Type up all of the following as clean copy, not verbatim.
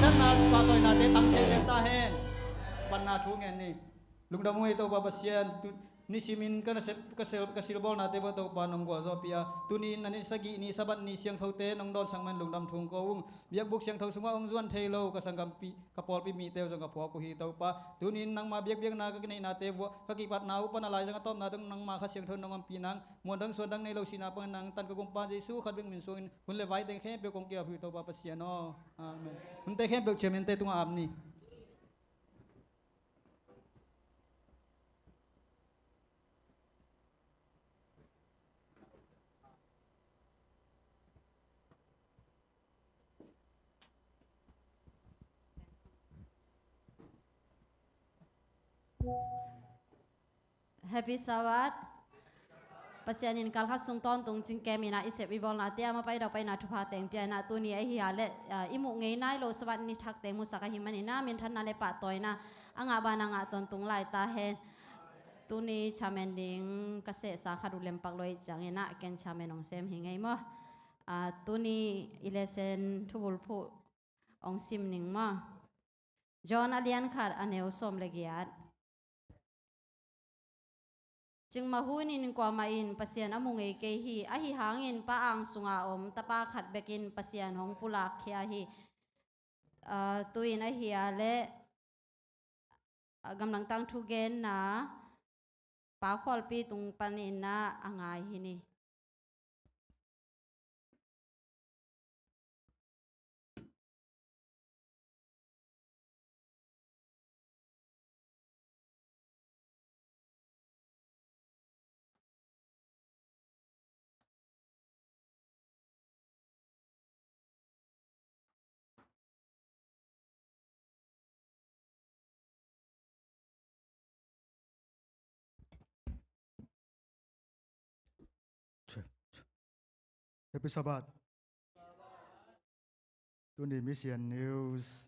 dan na patoi na te tang sen ta hen ban na thu ngen ni lungdam ngui to ba pasian ni simin kana set kasilbol na te ba to pa nong gwa zo pia tunin nani sagi ni sabat ni siang thote nong don sangman lungdam thung ko ung biak buk siang thau sunga ong zuan thailo ka sangam pi kapol pi mi teu jong ka pho ku hi to pa tunin nang ma biak na ka nei na te bo ka ki pat na upan alai jang tom na dong nang ma kha siang thon nong am pi nang mon dang son dang nei lo sina pa nang tan ka gum pa jesu khat beng min so in hun le vai te khe pe kong kia hu to pa pasian no amen hun te khe pe chemen te tunga am ni Happy Sabat. Pasianin kalha sung ton tung jing kemina isep ibol na tia ma pai da pai na thupa teng pia na tu ni ai hi ale imu ngei nai lo sabat ni thak teng musaka himani na min than na le pa toy na anga ba na nga ton tung lai ta hen tu ni chamen ding ka se sa khadu lem pak loi chang ena ken chamen ong sem hi ngei mo tu ni ilesen thubul phu ong sim ning mo John alian khat aneu som legiatจึงมาหูนินกว่ามาอินปัสยานอมุงเอเกฮีอหิหางอินป้าอังสุงอาอมตะปาขัดเบกินปัสยานของปุลักเฮียฮีตุยนอหิอาเลกำลังตั้งทุเกนนะป้าขอลปีตุงปันินนะอ่างไงฮินีHappy Sabbath. Tuni Mission News.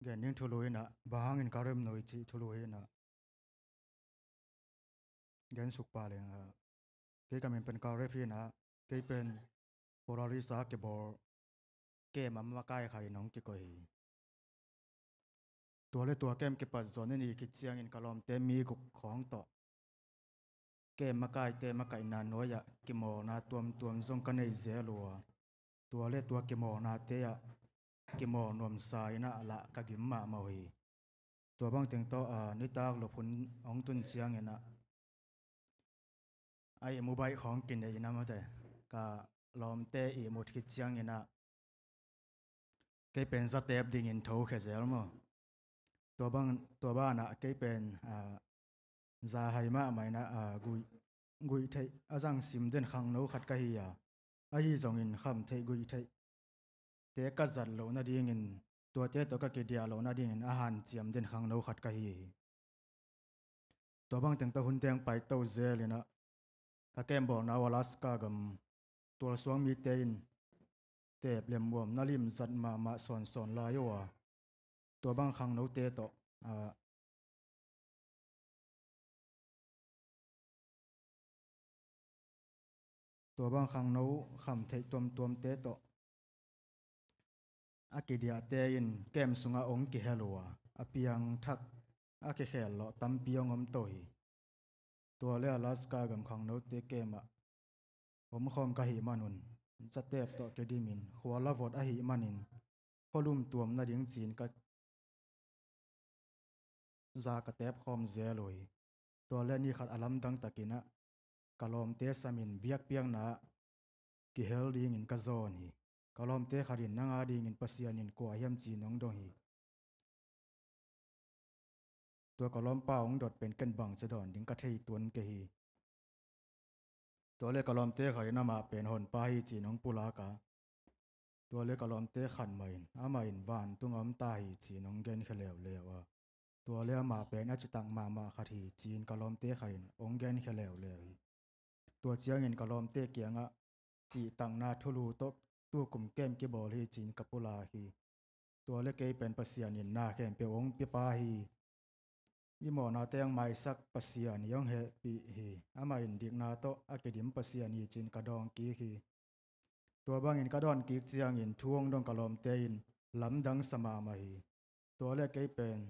Gan yung tuloy na bahangin karim no iti tuloy na. Gan sukpa lang kay kami pen karip na kay pen porarisa kebor kay mamamakay kay nong kikoy. Tuwale tuwa kem kipas zone ni kitsiyang in kalom temi kuk kong to. Kay makay te makay na noya kimo na tuam zong kanay zelua. Tuwale tuwa kimo na te ya kimo nuam say na ala kagimma mawi. Tuwa bang ting to nitag lopun ong tun siyang ina. Ay mubay kong kinay na mo te. Ka lom te i mutkit siyang ina. Kay pen sa tep dingin to kezel mo. Tuwa ba na kay pen zahay ma may na gui thay azang sim den khang no khat kahiya ahi zongin kham thay gui thay te ka zat lo na dingin tua te to ka ke dia lo na dingin ahan chiam den khang no khat kahi to bang teng ta hun teng pai to zelina ka kem bo na Alaska gam tul suang mi tein te blem bom na lim zat ma son la yo to bang khang no te toตัวบางครั้งนู้คำเทตัวเตะโตอากิเดียเตยินแกมสุงอาองกิเฮลัวอาเปียงทักอากิเฮลโลตัมปียงอมโตยตัวเลี้ยลาสกากัมครั้งนู้เตเกมะผมคอมกะหิมานุนจะเตบโตเกดิมินหัวลาวดอาหิมานินพอลุ่มตัวมนาดิงจีนกะจากะเตบคอมเซลอยตัวเลี้ยนี่ขัดอลัมดังตะกินะกะลอมเตสามินเบียกเปียงนะกิเฮลดิงินกะโซนีกะลอมเตขรินนางอาดิงินปัสยานินกัวเฮียมจีนองดงฮีตัวกะลอมป้าองดดเป็นกันบังจะดอนดิงกะเทยตวนเกฮีตัวเลกะลอมเตขรินนามาเป็นหนป้าฮีจีนองปุลากาตัวเลกะลอมเตขันมาอินอามาอินวานตุงอมตาฮีจีนองเกนเคเลวเลวะตัวเลมาเป็นอาจิตังมาขัดฮีจีนกะลอมเตขรินองเกนเคเลวเลวตัวเจียงเงินกะลอมเตเกียงะจีตังนาทุลูโตตัวกลุ่มแก้มกิบอลฮีจีนกัปุลาฮีตัวเล็กเกเป็นปัสยานินนาแก้มเปียงปิปาฮียี่หมอนาเตียงไม้สักปัสยานิยองเฮปีฮีอามาอินดิกนาโตอาเกดิมปัสยานีจีนกระดองกีฮีตัวบางอินกระดอนกีเจียงอินทวงดองกะลอมเตอิน ลำดังสมามาฮีตัวเลกเกยเป็น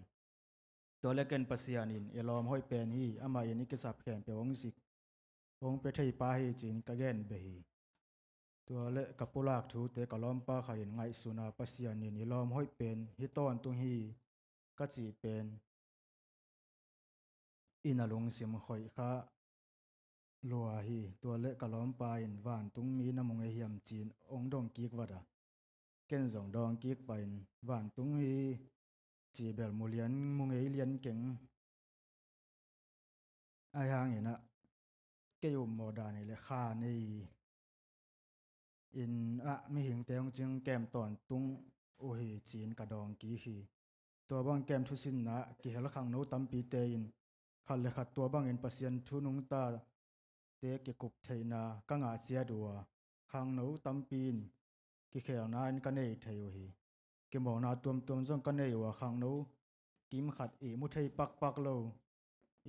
ตัวเลกเกนปัสยานินเอลอมห้อยเป็นฮีอามาเยนิกสับแขนเปียวงสิกองเปทยปาฮีจินกะเกนเบฮีตัวเลกปุลากทูเตกะลอมปาขารินไงสุนาปัสยานินเอลอมห้อยเป็นฮิตอนตุงฮีกะจีเป็นอินาลงสิมห้อยคะลัวฮีตัวเลกะลอมปาอินวานตุงมีนามงเอฮิมจีนองดองกิกวดาเกนซองดองกิกไปนวานตุงฮีจีเบลมูเลียนมุงเอเลียนเก่งไอหางเนะเกยุมโมดานี่เลยค่านี่อินไม่หิงเตงจึงแกมตอนตุงโอเฮจีนกระดองกีฮีตัวบางแกมทุสินนะกิเฮลขังโนตัมปีเตอินขัดเลยขัดตัวบางอินปัสยันทุนุงตาเตเกกุบเทนากังอาเซียดัวขังโนตัมปีนกิเขลนาอินกันเนยเทโยฮีกิมบอกนาตัวมจงกันเนยว่าขังโนกิมขัดมุเทยปักโล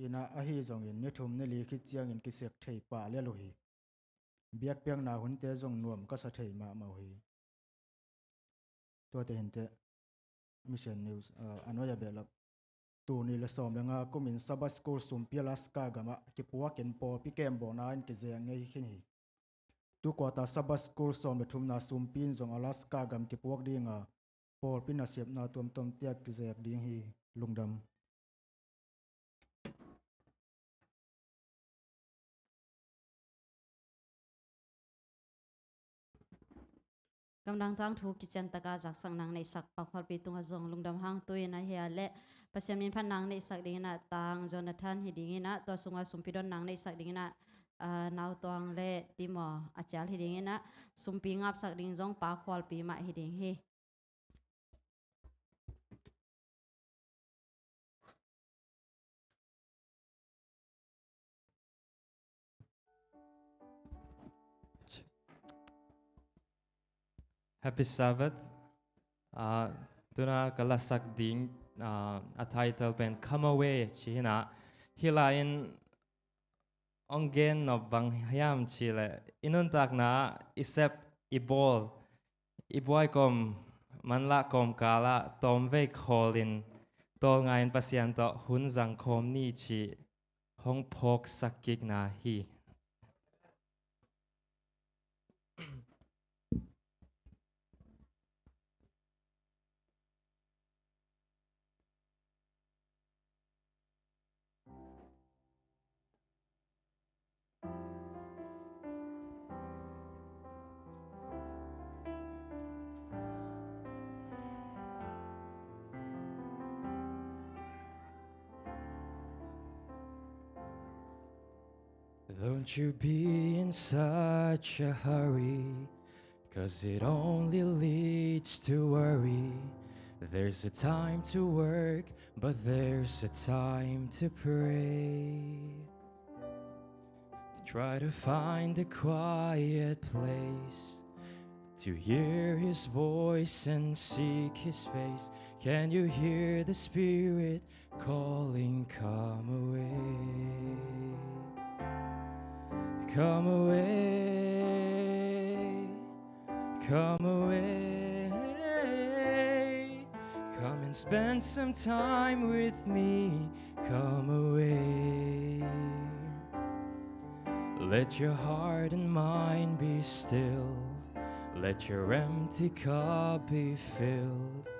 อินะอหิจงอินเนทุมเนลีคิดเจียงอินกิเสกเทยป่าเลี้ยโลฮีเบียกเปียงนาหุ่นเตจงนวมก็สะเทยมาเมาฮีตัวเตเห็นเตมิเชนนิวส์อันว่ายาเบลับตูนี่ละสอมยังก็มินซับสกูลสุมพิลัสกากามะกิปัวเก็นปอพิเกมบอกนาอินกิเจียงไงขินฮีตุกว่าตาซับสกูลสอมเดทุมนาสุมพินจงอลาสกากามกิปัวดีงาปอพินาเสียบนาตัวมเตียกกิเจียกดีฮีลุงดำกำลังตั้งถูกกิจตกาจากสังนังในสักปักพอปีตุงจงลุงดำหางตุยนะเฮียและประเสมินพันนังในสักดิ่งนะตางจอนาธานฮิดิ่งนะตัวสุงสุมพิดอนนังในสักดิ่งนะนาวตวงและติมออาจารย์ฮิดิ่งนะสุมปีงับสักดิ่งจงปากพอปีมาฮิดิ่งฮี Happy Sabbath. Tuna kalasak ding a title pen Come Away china hilain ongen no bang hayam chile inun tak na isep ibol iboy kom manla kom kala tom ve kholin tol ngain pasien to hun jang khom ni chi hong phok sakik na hi. Don't you be in such a hurry, 'cause it only leads to worry. There's a time to work, but there's a time to pray. Try to find a quiet place to hear His voice and seek His face. Can you hear the Spirit calling, come away? Come away, come away, come and spend some time with me, come away. Let your heart and mind be still, let your empty cup be filled.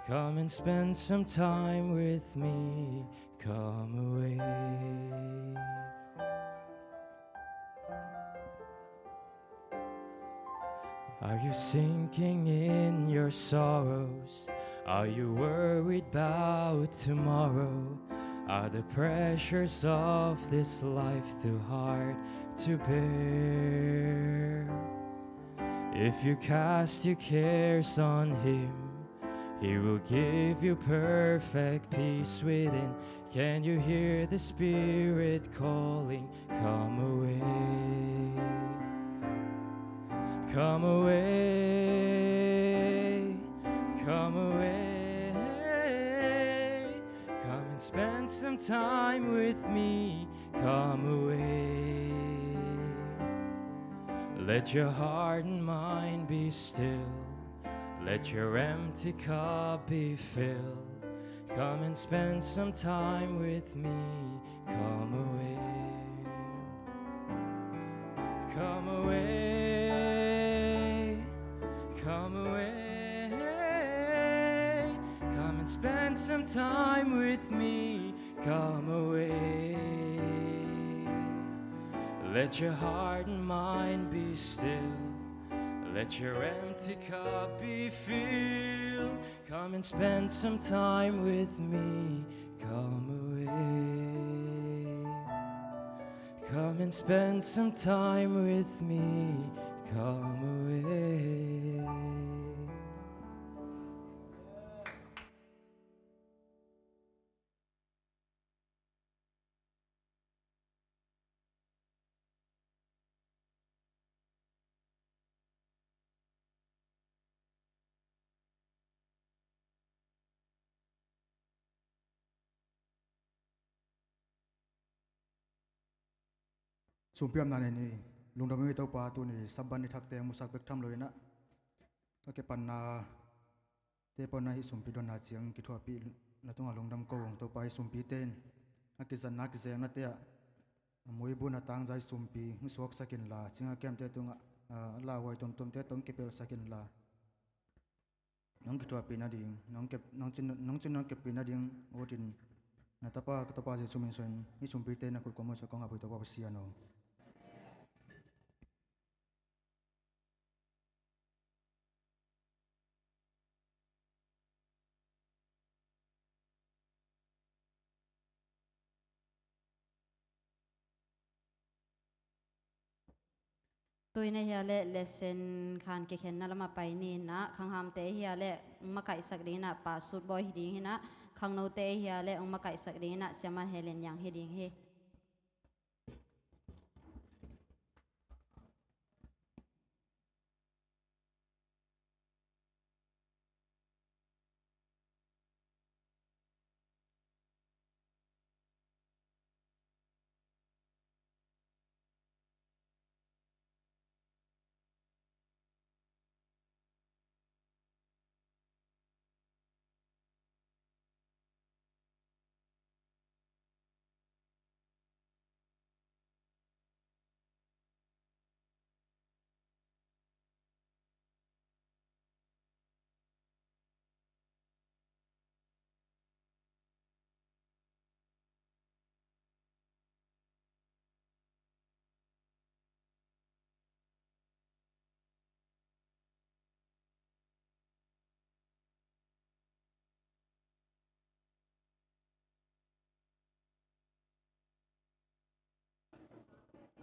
Come and spend some time with me, come away. Are you sinking in your sorrows? Are you worried about tomorrow? Are the pressures of this life too hard to bear? If you cast your cares on Him, He will give you perfect peace within. Can you hear the Spirit calling, come away? Come away, come away, come and spend some time with me, come away. Let your heart and mind be still, Let your empty cup be filled. Come and spend some time with me. Come away. Come away. Come away. Come and spend some time with me. Come away. Let your heart and mind be still. Let your empty cup be filled. Come and spend some time with me. Come away. Come and spend some time with me. Come away. Sumpiam na ni lungdam ito pa tu ni saban ni thakte musak bek tham loina ke panna te pon na hi sumpi don na chiang ki thua pi na tunga lungdam ko to pa hi sumpi ten aki zan na ki zeng na te moi bu na tang jai sumpi suak sakin la chinga kem te tunga la wai tom tom te tom ke pel sakin la nong ki thua pi na ding nong chin nong ke pi na ding otin na tapa je sumin soin hi sumpi te na kul komo sa ko nga pu to pa siano Tôi này hiệp lệ lesson khan cái khen nala mà bay ni na khang ham te hiệp lệ mà cái sắc đi na pa suit boy hi na khang nô te hiệp lệ mà cái sắc đi na siaman helen yang hi ding hi.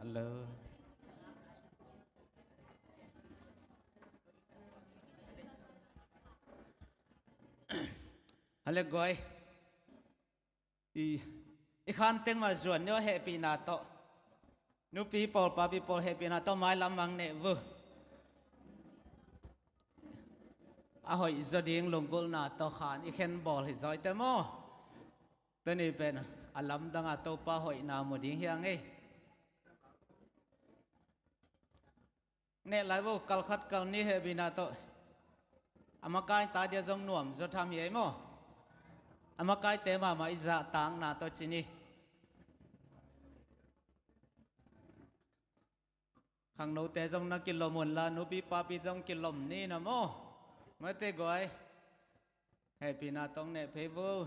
Hello. Hello goy. I khan teng ma zuan no happy na to. Nu people pa people happy na to mai lamang ne vu. A hoi zo ding longgol na to khan I khen bol hi zoi te mo. Te ni pen alam dang a to pa hoi na mo ding hiang ei. Nè lại vô kal khát kal ni he bina to amakai ta dia jong nuam zo tham ye mo amakai te ma mai za tang na to chini khang no te jong na kilomon la no pi pa pi jong kilom ni na mo ma te goi he bina tong ne phe vô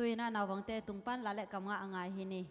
ตุยน่ะนาววังเตตุงปั้นละและกำงะอ่างไงฮินี่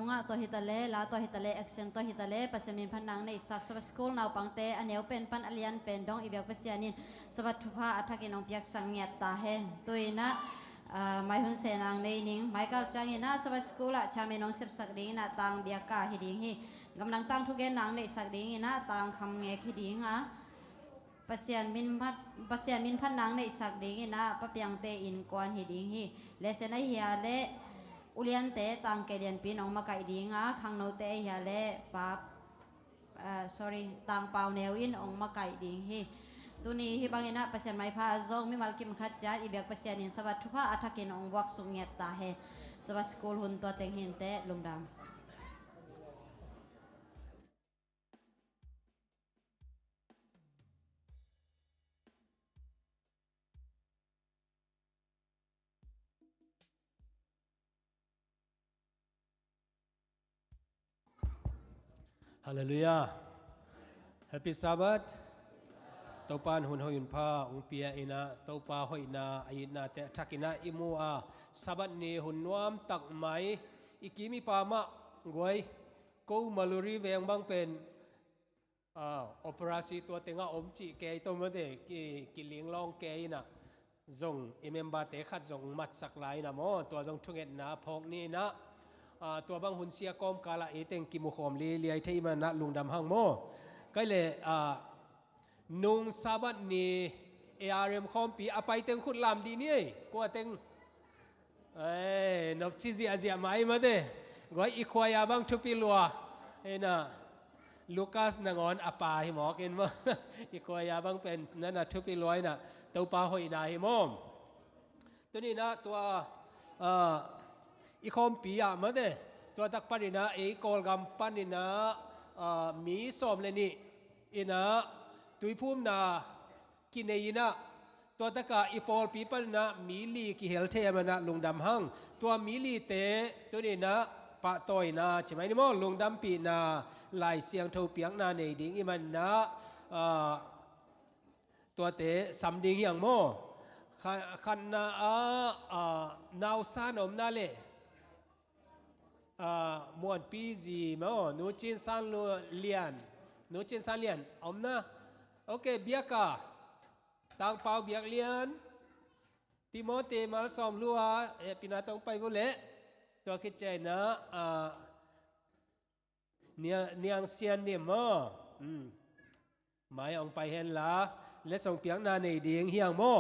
nga to hitale la to hitale action to hitale pasamin phanang nei sak sa school naw pangte aneu pen pan alian pen dong ibyak pasianin sabat thupa athakin ong piak sangyat ta he toina mai hun senang nei ning mai kal changina sabat school a chaminong sep sak ding na tang biaka hiding hi gamnang tang thugen nang nei sak ding ina tang kham nge hiding a pasian min phan nang nei sak ding ina papiang te in kwan hiding hi lesena hiya le ulian te tang kelian pin ong makai dinga khang no te hiya le pap tang pau neu in ong makai ding hi tuni hi bangina pasian mai pha zong mi malkim khat cha ibyak pasian in sabat thupa athakin ong wak sungyat ta he sabat school hun to teng hin te lungdam Hallelujah. Happy Sabbath. Taupan hun hoyun pa ung pia ina taupa hoina ayina te thakina imua sabat ni hun nuam tak mai ikimi pa ma ngoi ko maluri veng bang pen operasi tua tenga omchi ke to made ki ling long ke ina zong imemba te khat zong mat sak lai na mo tua zong thunget na phok ni naตัวบางหุ่นเสียกอมกาละเอเต็งกิมุขอมลีเลียที่มันนัดลุงดำหังโมก็เลยนุงซาบัดนีARM คอมปีอไปเต็งขุดลำดีนี่ก็เต็งนบชิซิอาเซียไม่มาเด้ก็อีควายบางทุปิลัวนะลูคัสนางอนอปาหิมอกินว่าอีควายบางเป็นนั่นนะทุปิลัวน่ะตัวปลาหอยนาหิมอมตัวนี้นะตัวอีคอมปีอะมาเด้ตัวตักปันนะเอกอลกัมปันนะมีสอมเลยนี่อินะตุยพุ่มนะกินเองนะตัวตะกะอีปอลปีปันนะมีลีกิเฮลเทมันนะลุงดำหังตัวมีลีเตตัวนี้นะปะต่อยนะใช่ไหมนี่มั้งลุงดำปีนะลายเสียงเท่าเปียงนาในดิ่งอีมันนะตัวเตสัมดิ่งอย่างมั้งขันนะนาวซานอมนาเลมวนปีจีมั้งนูจินซันเลียนอมนะโอเคเบียกาต่างเปล่าเบียกเลียนติโมเตมาสอมลัวปีนาต้องไปวุเละตัวคิดใจนะเนียงเซียนเนี่ยมั้งหมายองไปเห็นละและส่งเปียงนาในเดียงเฮียงมั้ง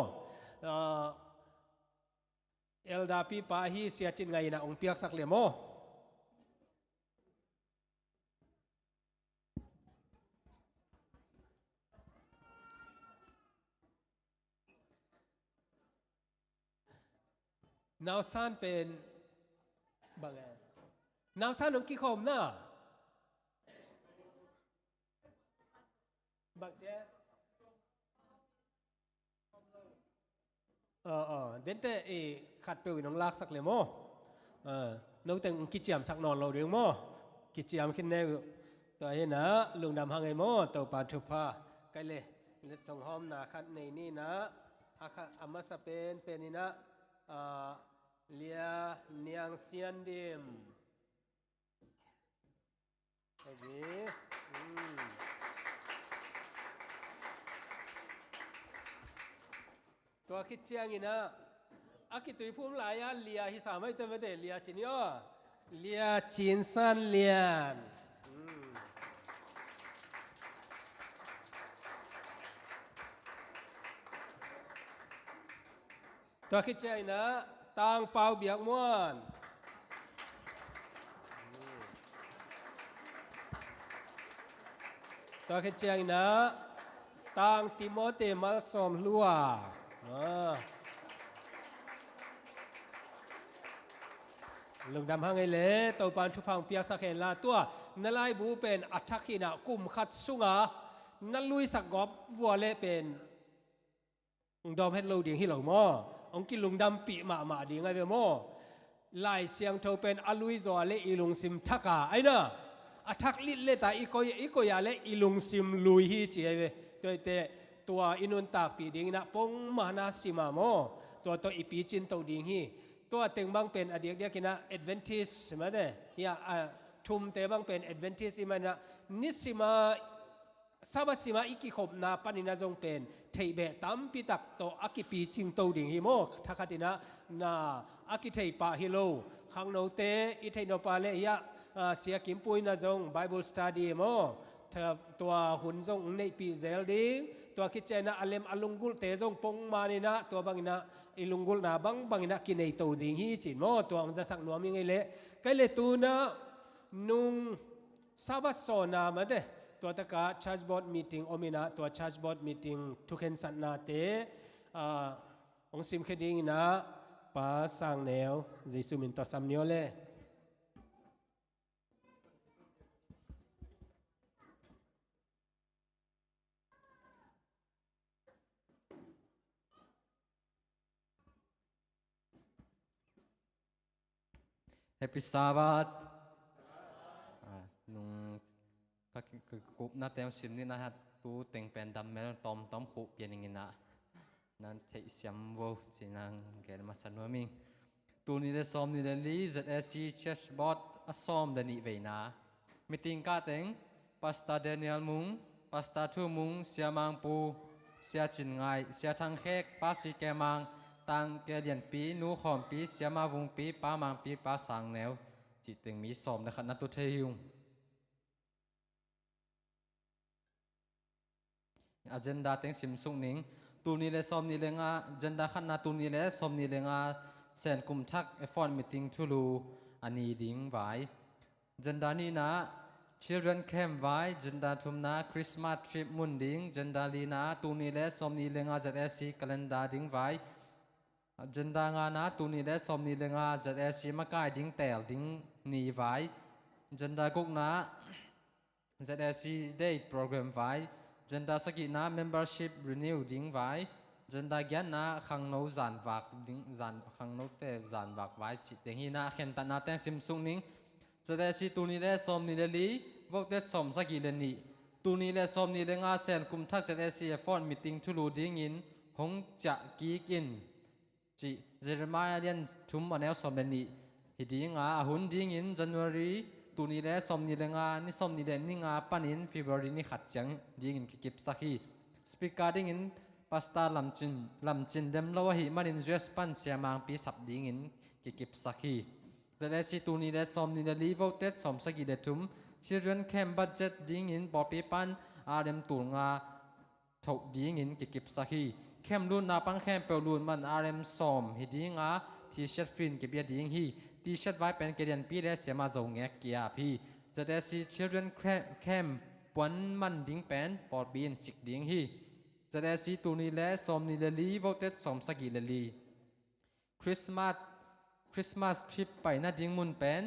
เอลดาปีปาฮีเสียจินไงนะองเปียกสักเหลี่ยมมั้งนาวซานเป็นบางแง่นาวซานของกี่คมน่ะบางแง่เดนเตอขัดเปลวน้องลากสักเลยมั้งน้องแต่งกิจยามสักนอนเราเรื่องมั้งกิจยามขึ้นแน่ตัวเห็นนะลุงดำหังไงมั้งตัวปานทุพาไกลเลยเล็ดส่งหอมนาขัดในนี่นะอามาสเป็นนี่นะเลียเนียงเซียนดิมไอ้ดีตัวคิดเชียงอีนะอากิตุยพุ่มหลายอันเลียฮิสาไม่เต็มไปเดเลียจินย่อเลียจินซันเลียนตัวคิดใจนะต่างเปล่าเบียกม้วนตัวคิดใจนะต่างติโมเตมาสอมลัวลุงดำหังไงเล่ตัวปานทุพังเปียสักเห็นละตัวนลายบูเป็นอัฐกินะกุมขัดสุงะนัลุยสักกอบวัวเล่เป็นดอมเฮ็ดโลเดียงที่เหล่าหม้อองกิลุงดำปีมาดีไงเวโมลายเสียงเท่าเป็นอลุยจอเลอีลุงซิมทักไอ้น่ะอัทักลิเลตาอีโกยาเลอีลุงซิมลุยฮีเจเวตัวอินุนตากปีดิ้งนะปงมานาซิมาโมตัวอีปีจินตัวดิ้งฮี ตัวเต็งบางเป็นอดีตเดียกินะ Adventist ใช่ไหมเด้ยาชุมเตบางเป็น Adventist อิมันนะนิสิมาสาบสิมาอีกิขบนาปนินาจงเป็นเทเบตัมปิตักโตอากิปีจิงโตดิ่งฮิโมทักตินะนาอากิเทปะฮิโลขังโนเตอิเทโนปาเลยะเสียกิมปุยนาจง Bible Study โมตัวหุ่นจงในปีเซลดิงตัวคิดเจนะอเลมอลุงกุลเตจงปงมานี่นะตัวบางนะอิลุงกุลนาบางนะกินในโตดิ่งฮีจินโมตัวอังจะสักหนวมยังไงเละก็เลยตัวนะนุงสาบสอนามาเดตัวตะกา Church Board Meeting โอมินะตัว Church Board Meeting ทุกเห็นสันนาเตองซิมเคดิงนะป้าสังแนวเยซูมินตัวซัมเนียวเล่Happy Sabbath นุ่งก็คือคุบน่าเต็มสิบนี่นะฮะตู้เต็งเป็นดำเมลต้มคุบยันอย่างนี้นะนั่นเทียเสียมวัวจีนังเกิดมาสนุกมิงตัวนี้ได้ซ้อมนี่ได้ลีจัดSC Chess Boardซ้อมได้นี่เวนะมีติงก้าเต็งปัสตาเดนิเอลมุงปัสตาทูมุงเสียมังปูเสียจินไงเสียทางเค้กปัสสีแกมังตังเกลียนปีนูขอมปีเสียมาวุงปีป้ามังปีป้าสังแนวจิตเต็งมีซ้อมนะครับนัตุเทียงagenda teng sim sung ning tu ni le som ni lenga agenda khan na tu ni le som ni lenga sen kum thak effort meeting thulu ani ding vai agenda ni na children camp vai agenda thum na Christmas trip mun ding agenda li na tu ni le som ni lenga ZSC calendar ding vai agenda nga na tu ni le som ni lenga ZSC makai ding tel ding ni vai agenda guk na ZSC day program vai Jenda saki na membership renew ding vai Jenda gyan na khang no zan vak ding zan khang no te zan vak vai chi teng hi na khen ta na teng sim sung ning Jada si tu ni le som ni le li vok te som saki le ni tu ni le som ni le nga sen kum thak jada si phone meeting thulu ding in hong cha ki kin chi Jeremiah lian thum anel som le ni hi ding a hun ding in January tu ni le som ni le nga ni som ni le ni nga panin February ni khat chang ding in kip sakhi speaker ding in pasta lamchin dem lo hi manin dress pan siamang pi sap ding in kip sakhi zale si tu ni le som ni le li voted som sagi le tum children camp budget ding in popi pan rm tu nga thok ding in kip sakhi kem lu na pang kem pe lu man rm som hi ding a t-shirt fin ke bia ding hi t-shirt vai pen kerian pi le sema zo nge kia phi jade si children camp pon man ding pen por bin sik ding hi jade si tu ni le som ni le li voted som sagi le li Christmas trip pai na ding mun pen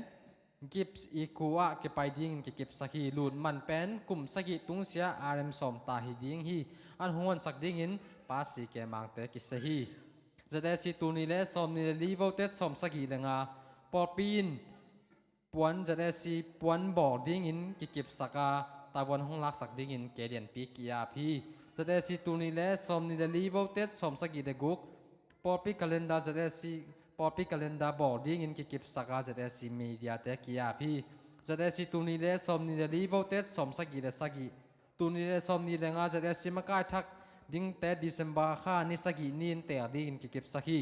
gifts ikua ke pai ding ke kip saki lun man pen kum sagi tung sia rm som ta hi ding hi an huan sak ding in pa si ke mang te ki se hi jade si tu ni le som ni le li voted som sagi le nga por pin puan jade si puan bo ding in ki kip saka ta wan hong lak sak ding in ke dian pi kia phi jade si tu ni le som ni le li voted som sagi le guk por pi calendar jade si por pi calendar bo ding in ki kip saka jade si media te kia phi jade si tu ni le som ni le li voted som sagi le sagi tu ni le som ni le nga jade si ma kai thak ding te December kha ni sagi nin te ding in ki kip saki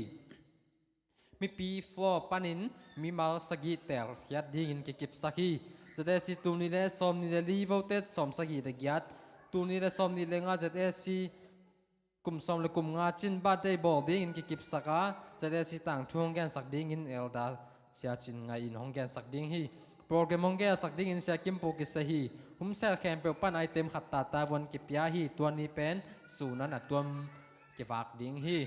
mi pi for panin mi mal sagi tel hiat ding in kip saki jade si tu ni le som ni le li voted som sagi de gyat tu ni le som ni le nga jade si kum som le kum nga chin ba day bol ding in kip saka jade si tang thung gen sak ding in elda sia chin nga in hong gen sak ding hi program hong gen sak ding in sia kim po ki sa hi hum sel khem pe pan item khat ta won ki pya hi tuan ni pen su nan atom ki wak ding hi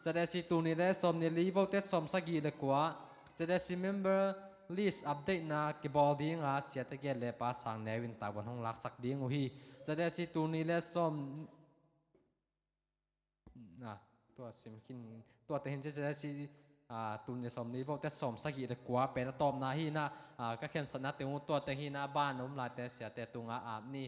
jade si tu ni le som ni li voted som sagi le kwa jade si member list update na ki bol ding a sia te ge le pa sang nevin ta won hong lak sak ding u hi jade si tu ni le som na to sim kin to te hin jade si tu ni som ni voted som sagi le kwa pe na tom na hi na ka khen sana te u to te hi na ba nom la te sia te tunga ap ni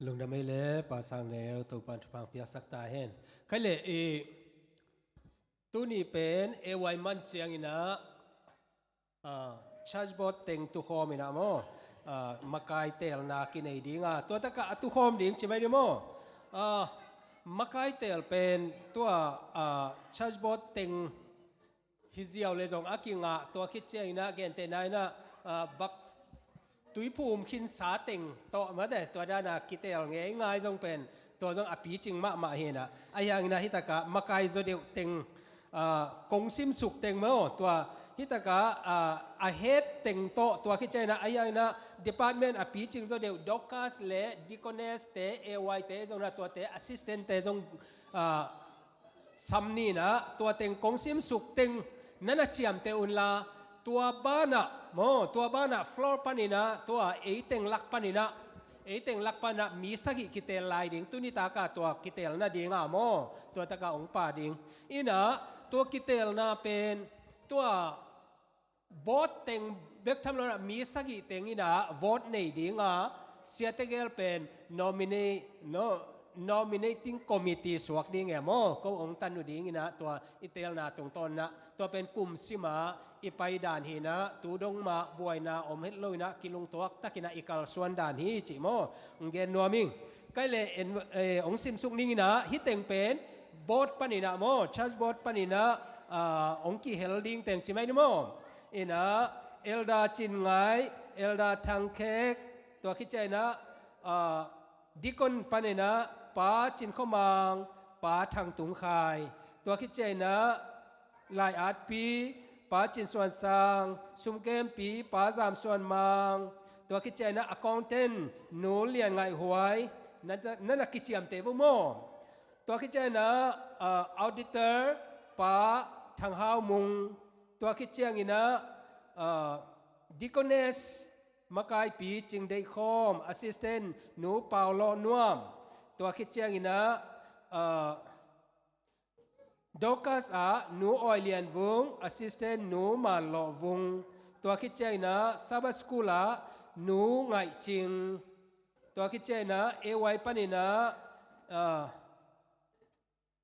ลุงดำไม่เล่ปาสังเนวตัวปันทุพังเปียสักตาเห็นใครเล่ตัวนี้เป็นไว้มันเจียงอินะชาร์จบอร์ดเต็งตุคอมินะโมมาไกเตลนากินไอดิ้งตัวตะกะตุคอมดิ้งใช่ไหมดิโมมาไกเตลเป็นตัวชาร์จบอร์ดเต็งฮิเซียวเลยจงอากิงตัวคิดเจียงนะเกณฑ์เตนายนะบับตุยภูมิขินสาเต็งโตมาแต่ตัวด้านากิเตลง่ายจงเป็นตัวจงอภิจริงมาเห็นไอ้ยังนะฮิตะกะมาไกโซเดียวเต็งกงซิมสุกเต็งมั้งตัวฮิตากะอาเฮดเต็งโตตัวคิดใจนะไอ้ยังนะ department อภิจริงโซเดียวด็อกกัสเล่ดิคอนเนสเตเอวายเตจงนะตัวเต assistant เตจงซัมนี่นะตัวเต็งกงซิมสุกเต็งนั่นนะเจียมเตอุนลาตัวบ้านอะโมตัวบ้านอะ floor ปานินะตัวเอเต็งลักปานินะเอเต็งลักปานะมีสักกิเตลลายดิ่งตุนิตากาตัวกิเตลน่ะดิ่งโมตัวตะกาองป่าดิ่งอีนะตัวกิเตลน่ะเป็นตัวบอสเต็งเบกทำแล้วมีสักกี่เต็งอีนะวอตในดิ่งเสียเตเกลเป็น nominating committee สวกดิ่งไงโมก็องตันอยู่ดิ่งอีนะตัวอิเตลน่ะตรงต้นนะตัวเป็นกลุ่มสิมาอีไปด่านหีนะตูดงมาบวยนะอมเฮ็ดลอยนะกิลุงตัวตะกินะอีกาลส่วนด่านหีจิโมเกนนัวมิงใกล้เลยองซิมสุกนิ่งนะฮิตเต็งเป็นบอสปานินะโมชัสบอสปานินะองกีเฮลดิ้งเต็งจิไหมโมอินะเอลดาจินไงเอลดาทังเค้กตัวคิดใจนะดิคอนปานินะป้าจินข้าวมังป้าทางตุงคายตัวคิดใจนะลายอาร์ตปีป้าจินส่วนสางซุมเกมปีป้าสามส่วนมังตัวคิดใจนะอากองเต้นหนูเลียนไงหวยนั่นกิจยามเตวโมตัวคิดใจนะออดิเตอร์ป้าทางฮาวมุงตัวคิดใจงี้นะดิคอนเนสมาไกปีจิงได้คอมแอสซิสแตนต์หนูเปาโลนวมตัวคิดใจงี้นะดอกัสหนูออยเลียนวงแอสซิสแตนต์หนูมาโลวงตัวคิดใจนะซาบัสกูลาหนูไงจริงตัวคิดใจนะเอไวปนินะ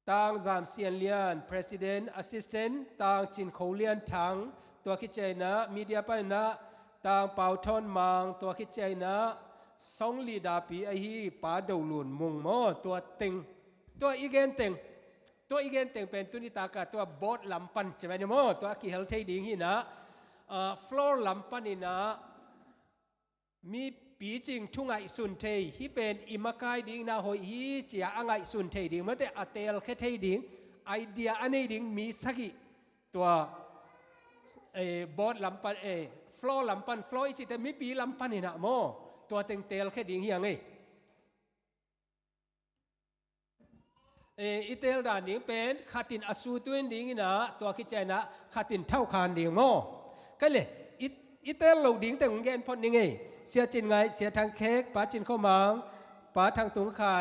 ต่างจามเซียนเลียน president assistant ต่างจินโคเลียนทั้งตัวคิดใจนะมีเดียปนินะต่างเป่าทอนมังตัวคิดใจนะสองลีดาปีไอฮีป้าดูลุนมุงโมตัวเต็งตัวอีเกนเต็งตัวอีเกนเต็งเป็นตุนิตากาตัวบอสลำปันใช่ไหมเนี่ยโมตัวกิเฮลเทดิ้งฮีนะฟลอร์ลำปันนี่นะมีปีจริงทุ่งไอสุนเทที่เป็นอิมากายดิ้งนาหอยฮีเจียอังไอสุนเทดิ้งมันแต่อัตเตลแค่เทดิ้งไอเดียอันนี้ดิ้งมีสักกี่ตัวบอสลำปันฟลอร์ลำปันฟลอร์อีจิแต่มีปีลำปันนี่นะโมตัวเต็งเตลแค่ดิ้งยังไงอิเตลด่านนี้เป็นขัดตินอสูตัวดิ้งนะตัวคิดใจนะขัดตินเท่าคานดิ้งโมก็เลยอิเตลเหล่าดิ้งแต่งเงินพอนี่ไงเสียจินไงเสียทางเค้กป้าจินข้าวมังป้าทางตุงไข่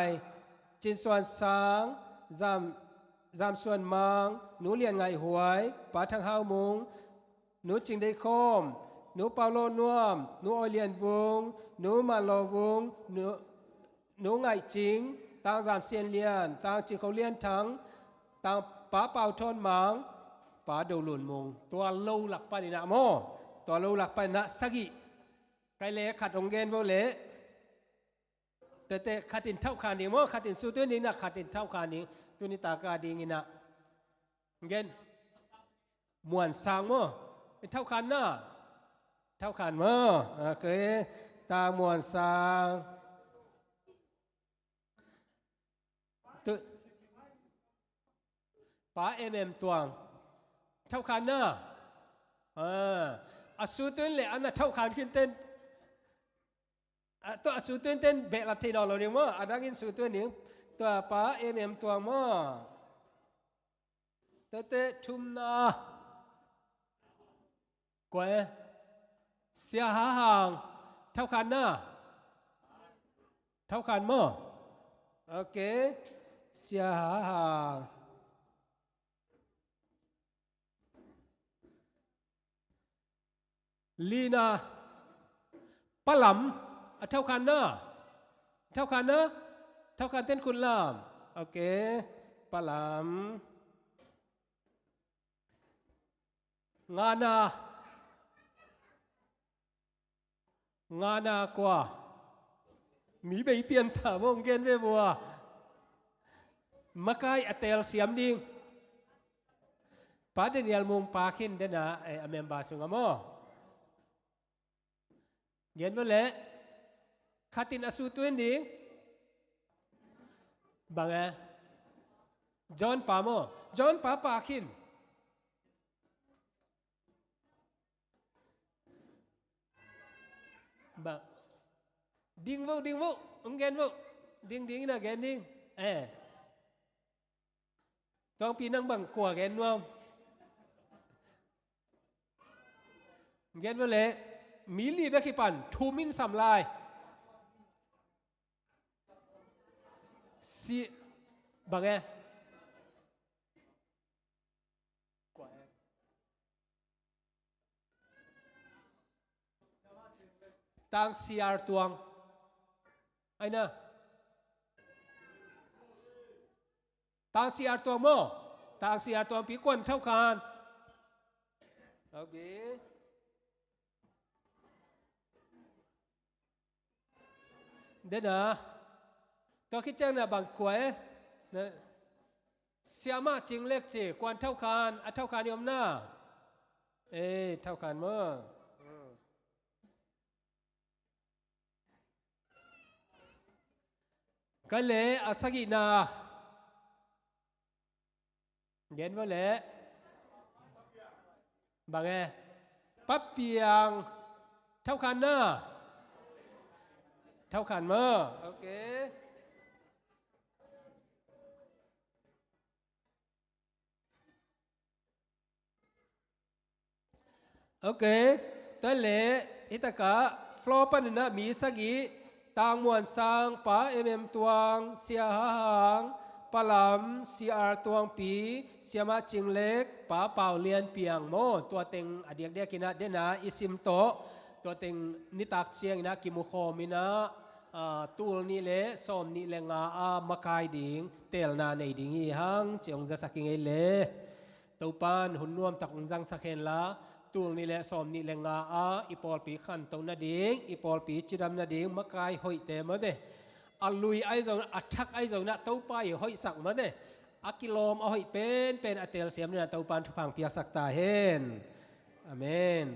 จินส่วนสางจามส่วนมังหนูเลียนไงหวยป้าทางห้าวมุงหนูจิงได้คมหนูเปาโลนวมหนูออยเลียนวงหนูมาโลวงหนูไงจิงต่างจามเซียนเลียนต่างจิงเขาเลียนทั้งต่างป้าเปาทอนมังป้าดูหลุนมุงตัวโลหลักปานินะโมตัวโลหลักปานินะสักิไกลเล่ขัดองเกนโวเล่แต่ขัดตินเท่าคานิโมขัดตินสู้ตัวนี้นะขัดตินเท่าคานิตัวนี้ตากาดีงินะเกนมวนสางโมเป็นเท่าคานนะเท่าคานโมเคยตามวนสางตัวป้าตัวเท่าคานนะอสูตุนเลยอันนั้นเท่าคานขึ้นเต้นตัวอสูตุนเต้นเบลับที่นอนเราเนี่ยมั้งอันนั้นกินสูตุนเนี่ยตัวป้าตัวมั้งเตะทุ่มนากวยเสียหาห่างเท่าคานนะเท่าคานมั้งโอเคเสียหาห่างลีนาปะหลำเท่ากันนะ เท่ากันนะเท่ากันเต้นคุณลามโอเคปลามงานากว่ามีใบเปลี่ยนถามงเกนเวบัวมาไกอเตลเสียมดิงปาเดนิเอลมุงปาคินเดนะไออเมมบาสุงามอเย็นวันเละคาตินอสูตุนดิงบังเอจอห์นปาโมจอห์นปาคินบังดิงวุองเกนวุดิงนะเกนดิงต้องปีนังบังกว่าเกนนวมเกนวันเละมีลีเบกิปันทูมินสัมลายsi bằng nghe tang siar tuang ai na tang siar tuang mo tang siar tuang pi quan thâu khan ok đến àตัวคิดเจ้าน่ะบางกวยนะเสียมาจริงเล็กจีกวนเท่าคานเท่าคานยอมหน้าเท่าคานเมื่อก็เลยอาศัยนาเย็นว่าเลยบางไงปั๊บเปียงเท่าคานหน้าเท่าคานเมื่อโอเคโอเคแต่เละอิตากะฟลอปันนะมีสักอีต่างมวลสร้างป้าตวงเสียหางปลำเสียตวงปีเสียมาจิงเล็กป้าเป่าเลียนเปียงโมตัวเต็งอเดียกเดียกินะเดนะอิซิมโตตัวเต็งนิตักเชียงนะกิมุโคมินะตูลนี่เละส้มนี่เลงามะกายดิ่งเตลนาในดิ่งอีหังเจียงจะสักยังไงเละตัวปานหุ่นนวมตักจังสักเห็นละตูนี่แหละสอมนี่แหละงาอีปอลปีขันตรงนาดิ่งอีปอลปีจิดำนาดิ่งมะกายหอยเตะมาเด้อลุยไอเจ้าอัดทักไอเจ้านะเต้าป้ายหอยสักมาเด้อากิโลมเอาหอยเป็นอเตลเสียมเนี่ยเต้าปานทุพังเปียกสักตาเห็นอาเมน